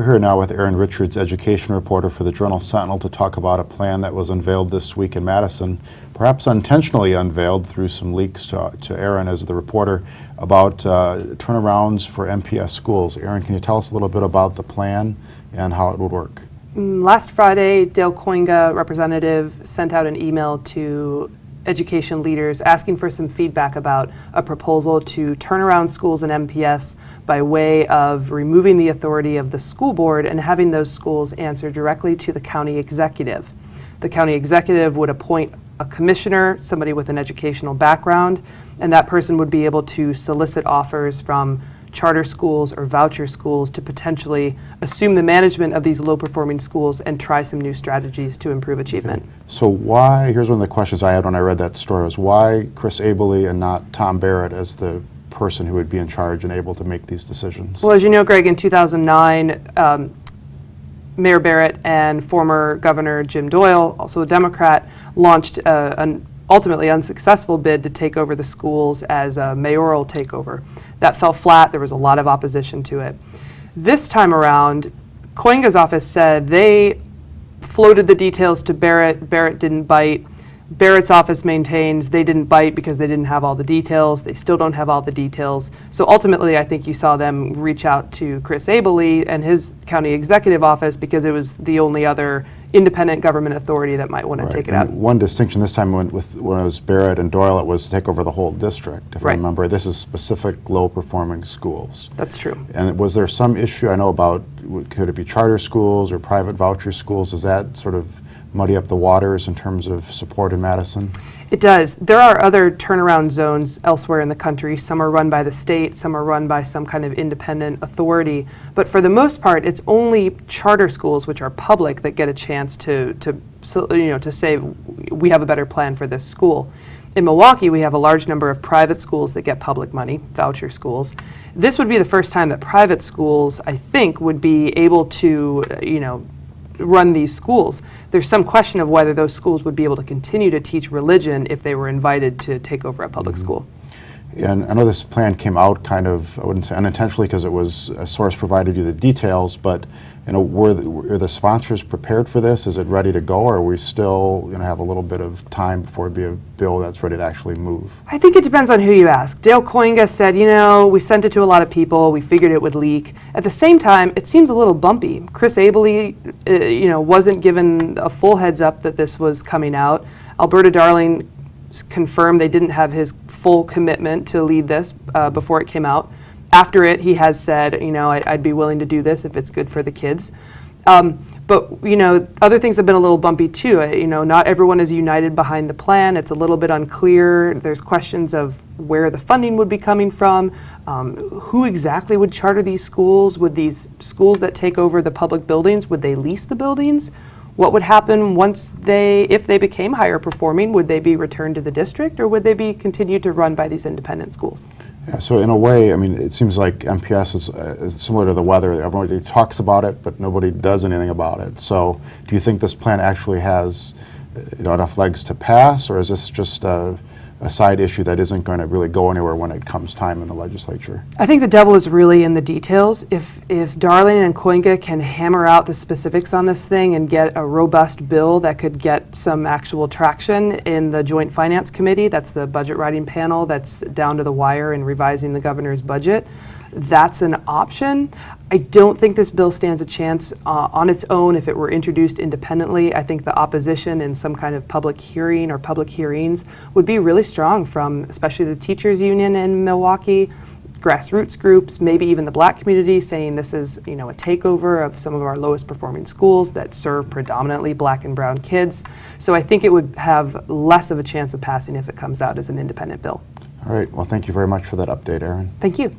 We're here now with Erin Richards, education reporter for the Journal-Sentinel, to talk about a plan that was unveiled this week in Madison, perhaps unintentionally unveiled through some leaks to Erin as the reporter, about turnarounds for MPS schools. Erin, can you tell us a little bit about the plan and how it would work? Last Friday, Dale Koinga, representative, sent out an email to education leaders asking for some feedback about a proposal to turn around schools in MPS by way of removing the authority of the school board and having those schools answer directly to the county executive. The county executive would appoint a commissioner, somebody with an educational background, and that person would be able to solicit offers from charter schools or voucher schools to potentially assume the management of these low-performing schools and try some new strategies to improve achievement. Okay. So why, here's one of the questions I had when I read that story, was why Chris Abele and not Tom Barrett as the person who would be in charge and able to make these decisions? Well, as you know, Greg, in 2009, Mayor Barrett and former Governor Jim Doyle, also a Democrat, launched an ultimately unsuccessful bid to take over the schools as a mayoral takeover. That fell flat. There was a lot of opposition to it. This time around, Koinga's office said they floated the details to Barrett. Barrett didn't bite. Barrett's office maintains they didn't bite because they didn't have all the details. They still don't have all the details. So ultimately, I think you saw them reach out to Chris Abele and his county executive office because it was the only other independent government authority that might want to take it out. One distinction this time when it was Barrett and Doyle, it was to take over the whole district. If I remember, this is specific low-performing schools. That's true. And was there some issue, I know about, could it be charter schools or private voucher schools? Does that sort of muddy up the waters in terms of support in Madison? It does. There are other turnaround zones elsewhere in the country. Some are run by the state, some are run by some kind of independent authority. But for the most part, it's only charter schools, which are public, that get a chance to say, we have a better plan for this school. In Milwaukee, we have a large number of private schools that get public money, voucher schools. This would be the first time that private schools, I think, would be able to, run these schools. There's some question of whether those schools would be able to continue to teach religion if they were invited to take over a public school. And I know this plan came out kind of, I wouldn't say unintentionally because it was a source provided you the details, but were the sponsors prepared for this? Is it ready to go, or are we still going to have a little bit of time before it be a bill that's ready to actually move? I think it depends on who you ask. Dale Koinga said, we sent it to a lot of people, we figured it would leak. At the same time, it seems a little bumpy. Chris Abele, wasn't given a full heads up that this was coming out. Alberta Darling confirmed they didn't have his full commitment to lead this before it came out. After it, he has said, I'd be willing to do this if it's good for the kids. But, other things have been a little bumpy too. Not everyone is united behind the plan. It's a little bit unclear. There's questions of where the funding would be coming from, who exactly would charter these schools. Would these schools that take over the public buildings, would they lease the buildings? What would happen if they became higher performing? Would they be returned to the district, or would they be continued to run by these independent schools? Yeah, so in a way, it seems like MPS is similar to the weather. Everybody talks about it, but nobody does anything about it. So do you think this plan actually has enough legs to pass, or is this just a side issue that isn't going to really go anywhere when it comes time in the legislature? I think the devil is really in the details. If Darling and Koinga can hammer out the specifics on this thing and get a robust bill that could get some actual traction in the Joint Finance Committee, that's the budget writing panel that's down to the wire in revising the governor's budget, that's an option. I don't think this bill stands a chance on its own if it were introduced independently. I think the opposition in some kind of public hearing or public hearings would be really strong from especially the teachers union in Milwaukee, grassroots groups, maybe even the Black community, saying this is a takeover of some of our lowest performing schools that serve predominantly Black and brown kids. So I think it would have less of a chance of passing if it comes out as an independent bill. All right. Well, thank you very much for that update, Erin. Thank you.